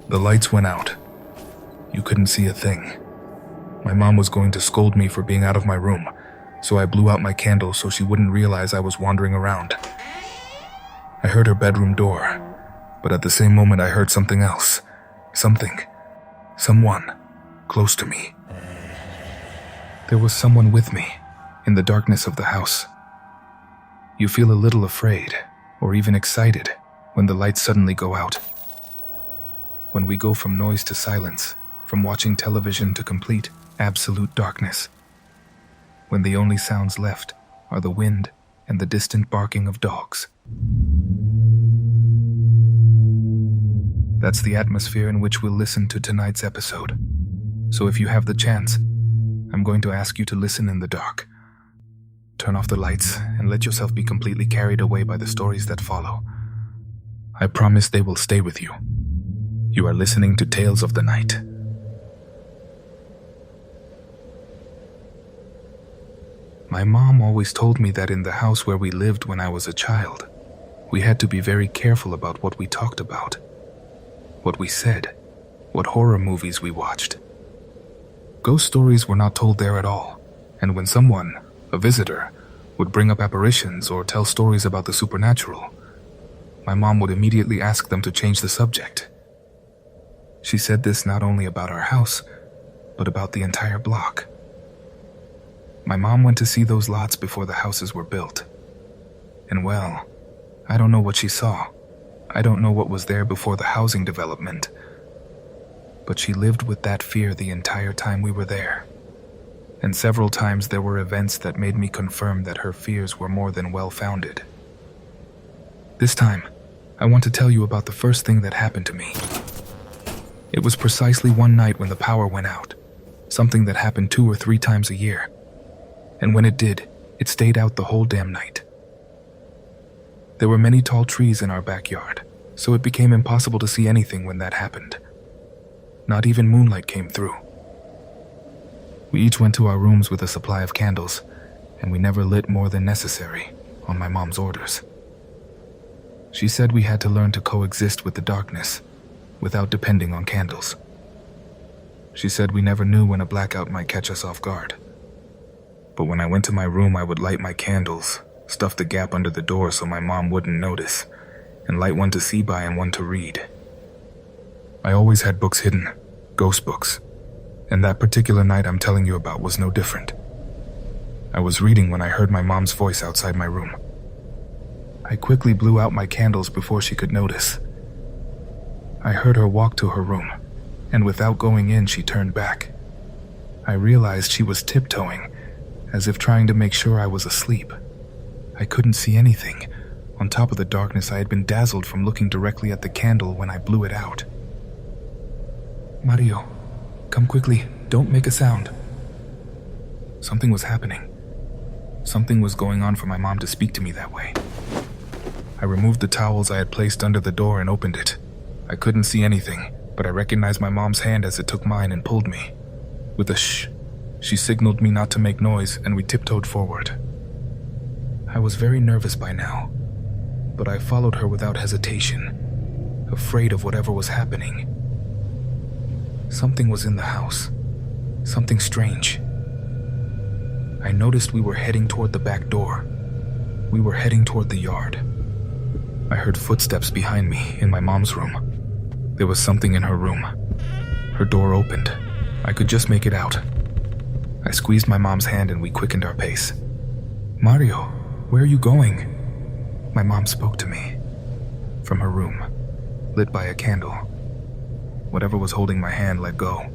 The lights went out. You couldn't see a thing. My mom was going to scold me for being out of my room, so I blew out my candle so she wouldn't realize I was wandering around. I heard her bedroom door, but at the same moment I heard something else. Someone, close to me. There was someone with me, in the darkness of the house. You feel a little afraid, or even excited, when the lights suddenly go out. When we go from noise to silence, from watching television to complete, absolute darkness. When the only sounds left are the wind and the distant barking of dogs. That's the atmosphere in which we'll listen to tonight's episode. So if you have the chance, I'm going to ask you to listen in the dark. Turn off the lights and let yourself be completely carried away by the stories that follow. I promise they will stay with you. You are listening to Tales of the Night. My mom always told me that in the house where we lived when I was a child, we had to be very careful about what we talked about, what we said, what horror movies we watched. Ghost stories were not told there at all, and when someone, a visitor, would bring up apparitions or tell stories about the supernatural, my mom would immediately ask them to change the subject. She said this not only about our house, but about the entire block. My mom went to see those lots before the houses were built. And well, I don't know what she saw. I don't know what was there before the housing development. But she lived with that fear the entire time we were there. And several times there were events that made me confirm that her fears were more than well-founded. This time, I want to tell you about the first thing that happened to me. It was precisely one night when the power went out, something that happened 2 or 3 times a year. And when it did, it stayed out the whole damn night. There were many tall trees in our backyard, so it became impossible to see anything when that happened. Not even moonlight came through. We each went to our rooms with a supply of candles, and we never lit more than necessary, on my mom's orders. She said we had to learn to coexist with the darkness, without depending on candles. She said we never knew when a blackout might catch us off guard. But when I went to my room, I would light my candles, stuff the gap under the door so my mom wouldn't notice, and light one to see by and one to read. I always had books hidden, ghost books, and that particular night I'm telling you about was no different. I was reading when I heard my mom's voice outside my room. I quickly blew out my candles before she could notice. I heard her walk to her room, and without going in, she turned back. I realized she was tiptoeing, as if trying to make sure I was asleep. I couldn't see anything. On top of the darkness, I had been dazzled from looking directly at the candle when I blew it out. "Mario, come quickly, don't make a sound." Something was happening. Something was going on for my mom to speak to me that way. I removed the towels I had placed under the door and opened it. I couldn't see anything, but I recognized my mom's hand as it took mine and pulled me. With a shh, she signaled me not to make noise, and we tiptoed forward. I was very nervous by now, but I followed her without hesitation, afraid of whatever was happening. Something was in the house, something strange. I noticed we were heading toward the back door. We were heading toward the yard. I heard footsteps behind me in my mom's room. There was something in her room. Her door opened. I could just make it out. I squeezed my mom's hand and we quickened our pace. "Mario, where are you going?" My mom spoke to me. From her room, lit by a candle. Whatever was holding my hand let go.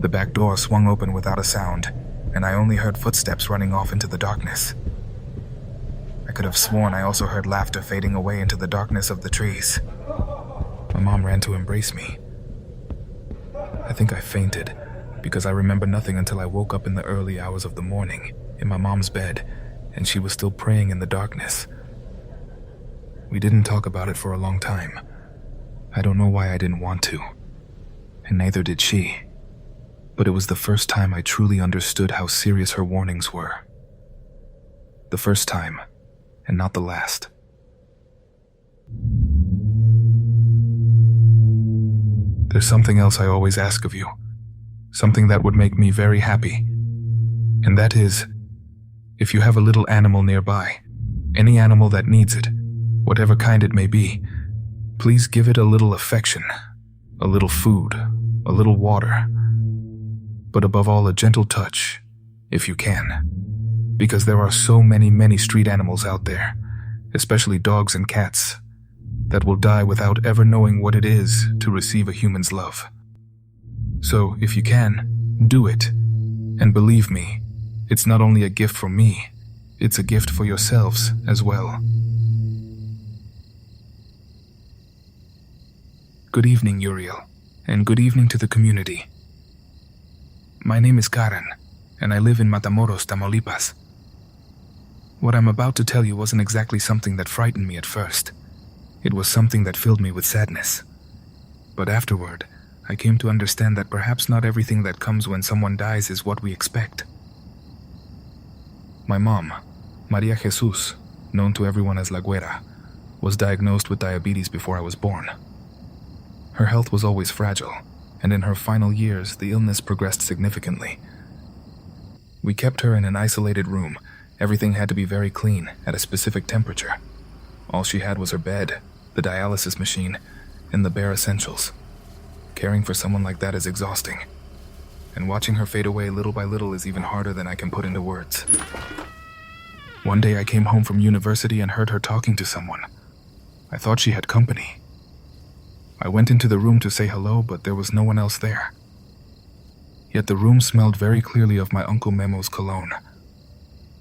The back door swung open without a sound, and I only heard footsteps running off into the darkness. I could have sworn I also heard laughter fading away into the darkness of the trees. My mom ran to embrace me. I think I fainted, because I remember nothing until I woke up in the early hours of the morning, in my mom's bed, and she was still praying in the darkness. We didn't talk about it for a long time. I don't know why I didn't want to, and neither did she. But it was the first time I truly understood how serious her warnings were. The first time, and not the last. There's something else I always ask of you. Something that would make me very happy. And that is, if you have a little animal nearby, any animal that needs it, whatever kind it may be, please give it a little affection, a little food, a little water, but above all a gentle touch, if you can. Because there are so many street animals out there, especially dogs and cats, that will die without ever knowing what it is to receive a human's love. So, if you can, do it. And believe me, it's not only a gift from me, it's a gift for yourselves as well. Good evening, Uriel, and good evening to the community. My name is Karen, and I live in Matamoros, Tamaulipas. What I'm about to tell you wasn't exactly something that frightened me at first. It was something that filled me with sadness. But afterward, I came to understand that perhaps not everything that comes when someone dies is what we expect. My mom, Maria Jesus, known to everyone as La Güera, was diagnosed with diabetes before I was born. Her health was always fragile, and in her final years, the illness progressed significantly. We kept her in an isolated room. Everything had to be very clean, at a specific temperature. All she had was her bed, the dialysis machine, and the bare essentials. Caring for someone like that is exhausting, and watching her fade away little by little is even harder than I can put into words. One day I came home from university and heard her talking to someone. I thought she had company. I went into the room to say hello, but there was no one else there. Yet the room smelled very clearly of my Uncle Memo's cologne,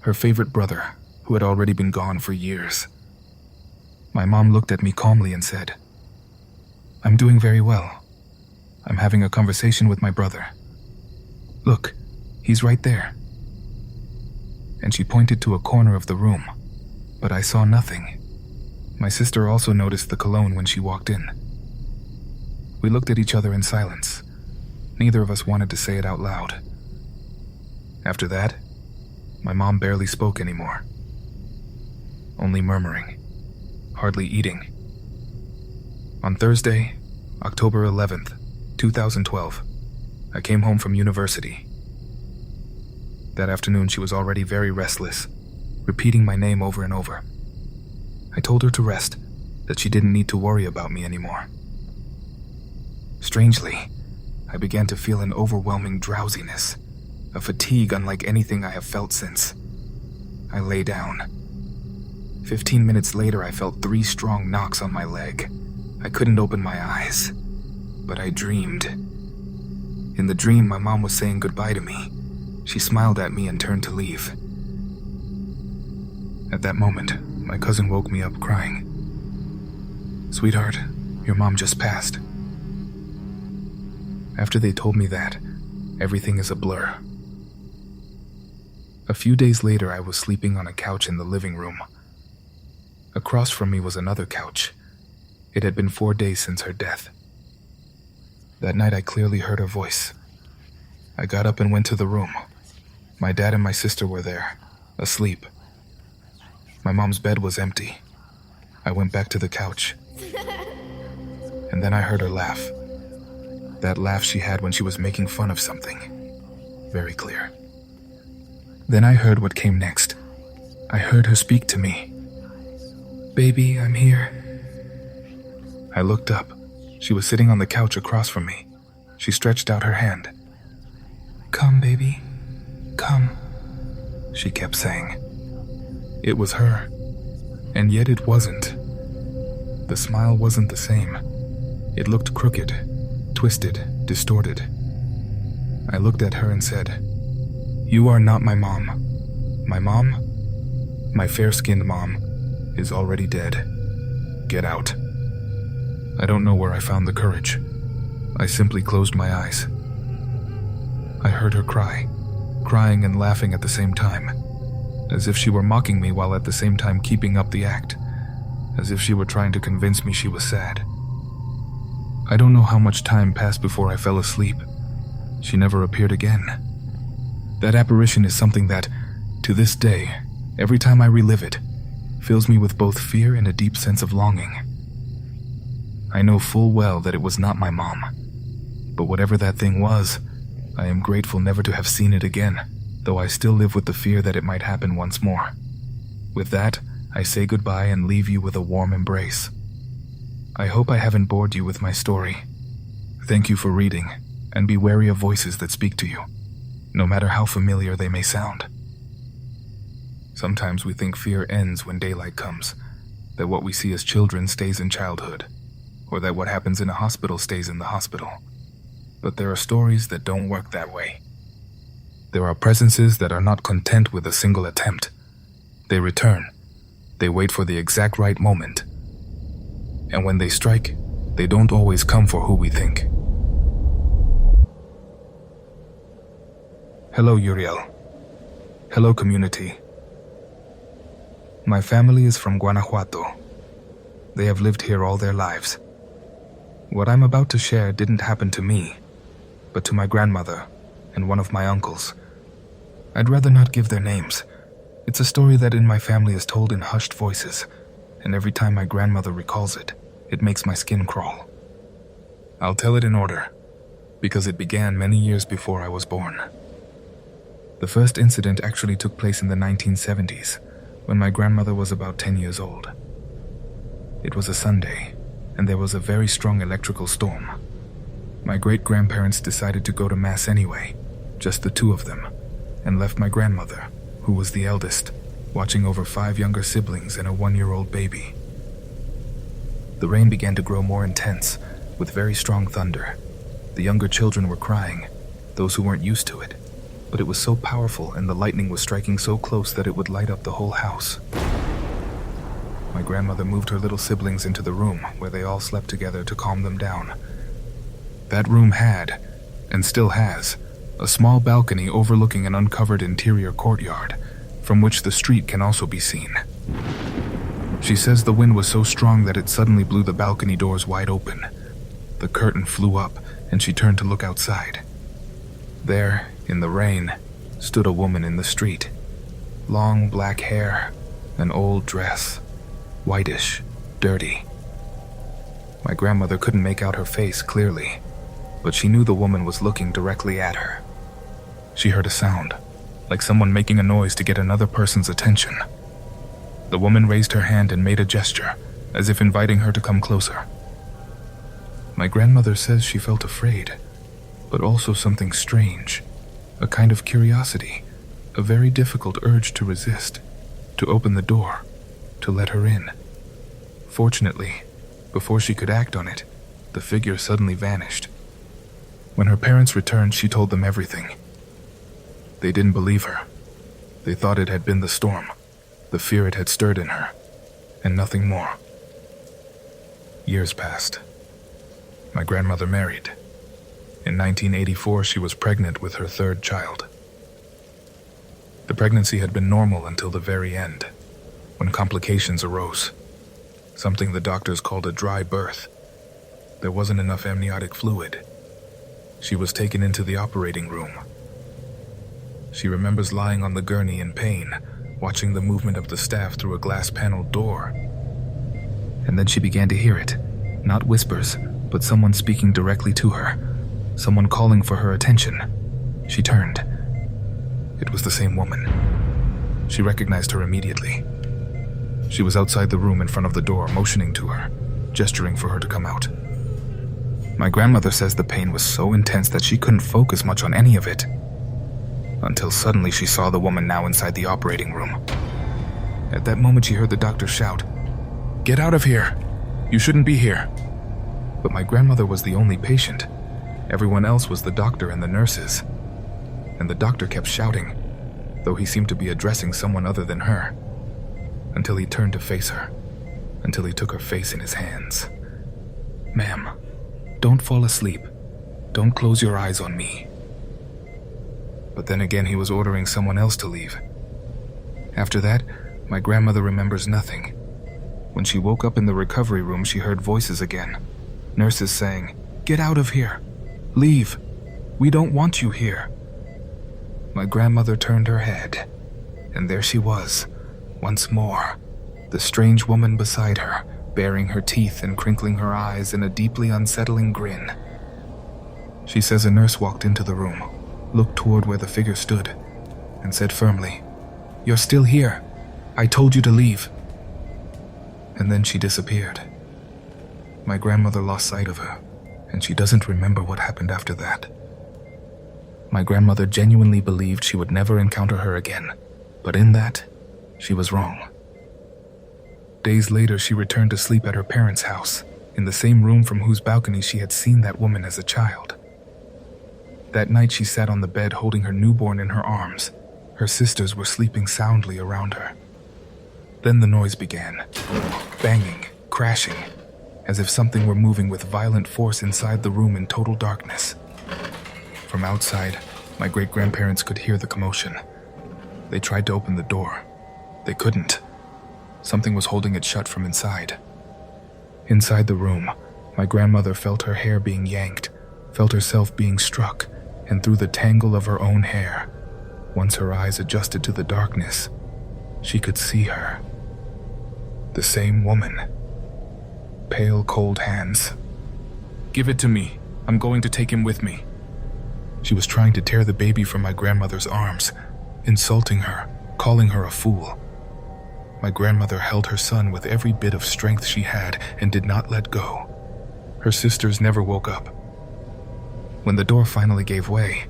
her favorite brother, who had already been gone for years. My mom looked at me calmly and said, "I'm doing very well. I'm having a conversation with my brother. Look, he's right there." And she pointed to a corner of the room, but I saw nothing. My sister also noticed the cologne when she walked in. We looked at each other in silence. Neither of us wanted to say it out loud. After that, my mom barely spoke anymore. Only murmuring, hardly eating. On Thursday, October 11th, 2012, I came home from university. That afternoon she was already very restless, repeating my name over and over. I told her to rest, that she didn't need to worry about me anymore. Strangely, I began to feel an overwhelming drowsiness, a fatigue unlike anything I have felt since. I lay down. 15 minutes later, I felt 3 strong knocks on my leg. I couldn't open my eyes, but I dreamed. In the dream, my mom was saying goodbye to me. She smiled at me and turned to leave. At that moment, my cousin woke me up crying. "Sweetheart, your mom just passed." After they told me that, everything is a blur. A few days later, I was sleeping on a couch in the living room. Across from me was another couch. It had been 4 days since her death. That night, I clearly heard her voice. I got up and went to the room. My dad and my sister were there, asleep. My mom's bed was empty. I went back to the couch. And then I heard her laugh. That laugh she had when she was making fun of something. Very clear. Then I heard what came next. I heard her speak to me. "Baby, I'm here." I looked up. She was sitting on the couch across from me. She stretched out her hand. "Come, baby. Come," she kept saying. It was her, and yet it wasn't. The smile wasn't the same. It looked crooked, twisted, distorted. I looked at her and said, "You are not my mom. My mom, my fair-skinned mom, is already dead. Get out." I don't know where I found the courage. I simply closed my eyes. I heard her cry, crying and laughing at the same time, as if she were mocking me while at the same time keeping up the act, as if she were trying to convince me she was sad. I don't know how much time passed before I fell asleep. She never appeared again. That apparition is something that, to this day, every time I relive it, fills me with both fear and a deep sense of longing. I know full well that it was not my mom, But whatever that thing was, I am grateful never to have seen it again, though I still live with the fear that it might happen once more. With that, I say goodbye and leave you with a warm embrace. I hope I haven't bored you with my story. Thank you for reading, and be wary of voices that speak to you, no matter how familiar they may sound. Sometimes we think fear ends when daylight comes, that what we see as children stays in childhood, or that what happens in a hospital stays in the hospital. But there are stories that don't work that way. There are presences that are not content with a single attempt. They return. They wait for the exact right moment. And when they strike, they don't always come for who we think. Hello, Uriel. Hello, community. My family is from Guanajuato. They have lived here all their lives. What I'm about to share didn't happen to me, but to my grandmother and one of my uncles. I'd rather not give their names. It's a story that in my family is told in hushed voices, and every time my grandmother recalls it, it makes my skin crawl. I'll tell it in order, because it began many years before I was born. The first incident actually took place in the 1970s, when my grandmother was about 10 years old. It was a Sunday, and there was a very strong electrical storm. My great-grandparents decided to go to Mass anyway, just the two of them, and left my grandmother, who was the eldest, watching over 5 younger siblings and a 1-year-old baby. The rain began to grow more intense, with very strong thunder. The younger children were crying, those who weren't used to it, but it was so powerful and the lightning was striking so close that it would light up the whole house. My grandmother moved her little siblings into the room where they all slept together to calm them down. That room had, and still has, a small balcony overlooking an uncovered interior courtyard, from which the street can also be seen. She says the wind was so strong that it suddenly blew the balcony doors wide open. The curtain flew up, and she turned to look outside. There, in the rain, stood a woman in the street. Long black hair, an old dress, whitish, dirty. My grandmother couldn't make out her face clearly, but she knew the woman was looking directly at her. She heard a sound, like someone making a noise to get another person's attention. The woman raised her hand and made a gesture, as if inviting her to come closer. My grandmother says she felt afraid, but also something strange, a kind of curiosity, a very difficult urge to resist, to open the door, to let her in. Fortunately, before she could act on it, the figure suddenly vanished. When her parents returned, she told them everything. They didn't believe her. They thought it had been the storm, the fear it had stirred in her, and nothing more. Years passed. My grandmother married. In 1984, she was pregnant with her 3rd child. The pregnancy had been normal until the very end, when complications arose. Something the doctors called a dry birth. There wasn't enough amniotic fluid. She was taken into the operating room. She remembers lying on the gurney in pain, watching the movement of the staff through a glass-paneled door. And then she began to hear it, not whispers, but someone speaking directly to her, someone calling for her attention. She turned. It was the same woman. She recognized her immediately. She was outside the room in front of the door, motioning to her, gesturing for her to come out. My grandmother says the pain was so intense that she couldn't focus much on any of it, until suddenly she saw the woman now inside the operating room. At that moment, she heard the doctor shout, "Get out of here! You shouldn't be here!" But my grandmother was the only patient. Everyone else was the doctor and the nurses. And the doctor kept shouting, though he seemed to be addressing someone other than her, until he turned to face her, until he took her face in his hands. "Ma'am, don't fall asleep. Don't close your eyes on me." But then again, he was ordering someone else to leave. After that, my grandmother remembers nothing. When she woke up in the recovery room, she heard voices again. Nurses saying, "Get out of here. Leave. We don't want you here." My grandmother turned her head, and there she was, once more, the strange woman beside her, baring her teeth and crinkling her eyes in a deeply unsettling grin. She says a nurse walked into the room, looked toward where the figure stood, and said firmly, "You're still here. I told you to leave." And then she disappeared. My grandmother lost sight of her, and she doesn't remember what happened after that. My grandmother genuinely believed she would never encounter her again, but in that, she was wrong. Days later, she returned to sleep at her parents' house, in the same room from whose balcony she had seen that woman as a child. That night, she sat on the bed holding her newborn in her arms. Her sisters were sleeping soundly around her. Then the noise began, banging, crashing, as if something were moving with violent force inside the room in total darkness. From outside, my great-grandparents could hear the commotion. They tried to open the door. They couldn't. Something was holding it shut from inside. Inside the room, my grandmother felt her hair being yanked, felt herself being struck, and through the tangle of her own hair, once her eyes adjusted to the darkness, she could see her. The same woman. Pale, cold hands. "Give it to me. I'm going to take him with me." She was trying to tear the baby from my grandmother's arms, insulting her, calling her a fool. My grandmother held her son with every bit of strength she had and did not let go. Her sisters never woke up. When the door finally gave way,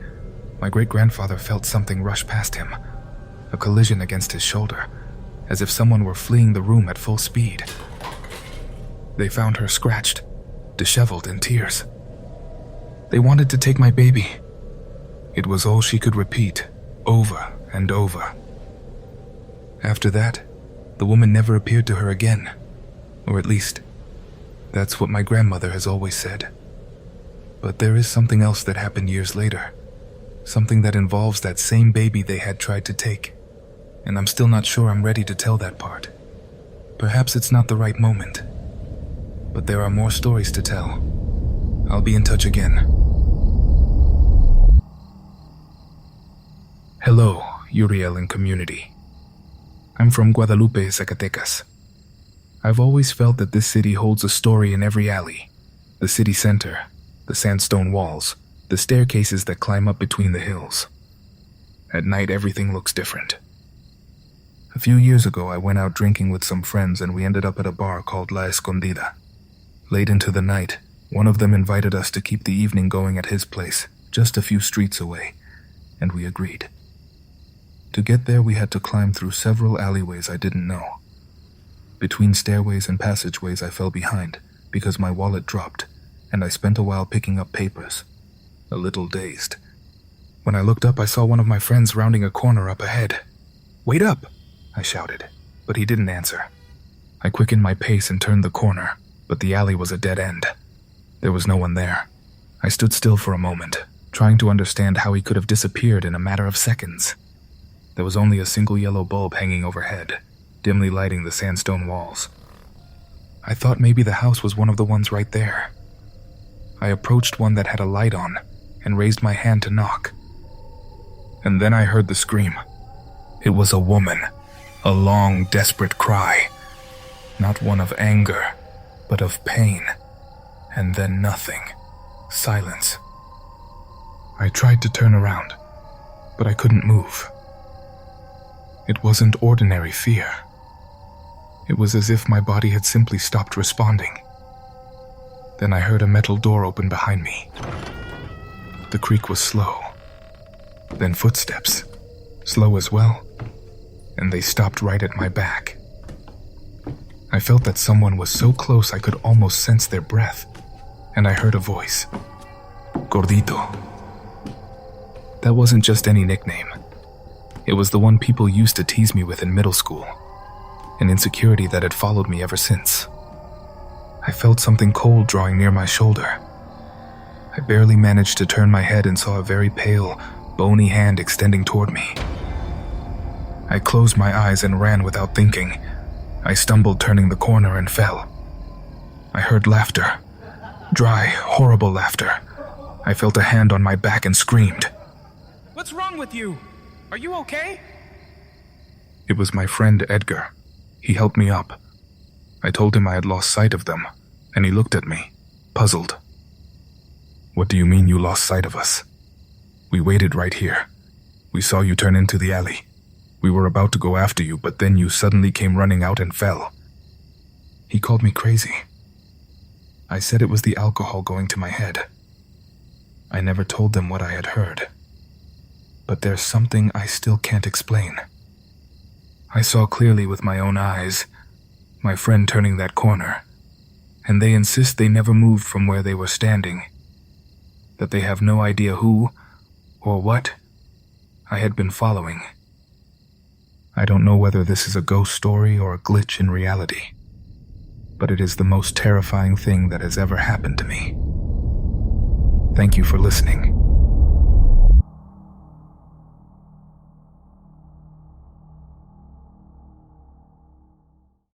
my great-grandfather felt something rush past him, a collision against his shoulder, as if someone were fleeing the room at full speed. They found her scratched, disheveled, in tears. "They wanted to take my baby." It was all she could repeat, over and over. After that, the woman never appeared to her again, or at least, that's what my grandmother has always said. But there is something else that happened years later, something that involves that same baby they had tried to take, and I'm still not sure I'm ready to tell that part. Perhaps it's not the right moment, but there are more stories to tell. I'll be in touch again. Hello, Uriel and community. I'm from Guadalupe, Zacatecas. I've always felt that this city holds a story in every alley. The city center, the sandstone walls, the staircases that climb up between the hills. At night, everything looks different. A few years ago, I went out drinking with some friends and we ended up at a bar called La Escondida. Late into the night, one of them invited us to keep the evening going at his place, just a few streets away, and we agreed. To get there, we had to climb through several alleyways I didn't know. Between stairways and passageways, I fell behind because my wallet dropped, and I spent a while picking up papers, a little dazed. When I looked up, I saw one of my friends rounding a corner up ahead. "Wait up!" I shouted, but he didn't answer. I quickened my pace and turned the corner, but the alley was a dead end. There was no one there. I stood still for a moment, trying to understand how he could have disappeared in a matter of seconds. There was only a single yellow bulb hanging overhead, dimly lighting the sandstone walls. I thought maybe the house was one of the ones right there. I approached one that had a light on and raised my hand to knock. And then I heard the scream. It was a woman, a long, desperate cry. Not one of anger, but of pain. And then nothing. Silence. I tried to turn around, but I couldn't move. It wasn't ordinary fear. It was as if my body had simply stopped responding. Then I heard a metal door open behind me. The creak was slow. Then footsteps, slow as well, and they stopped right at my back. I felt that someone was so close I could almost sense their breath, and I heard a voice. Gordito. That wasn't just any nickname. It was the one people used to tease me with in middle school, an insecurity that had followed me ever since. I felt something cold drawing near my shoulder. I barely managed to turn my head and saw a very pale, bony hand extending toward me. I closed my eyes and ran without thinking. I stumbled turning the corner and fell. I heard laughter. Dry, horrible laughter. I felt a hand on my back and screamed. "What's wrong with you? Are you okay?" It was my friend Edgar. He helped me up. I told him I had lost sight of them, and he looked at me, puzzled. What do you mean you lost sight of us? We waited right here. We saw you turn into the alley. We were about to go after you, but then you suddenly came running out and fell. He called me crazy. I said it was the alcohol going to my head. I never told them what I had heard. But there's something I still can't explain. I saw clearly with my own eyes my friend turning that corner, and they insist they never moved from where they were standing, that they have no idea who or what I had been following. I don't know whether this is a ghost story or a glitch in reality, but it is the most terrifying thing that has ever happened to me. Thank you for listening.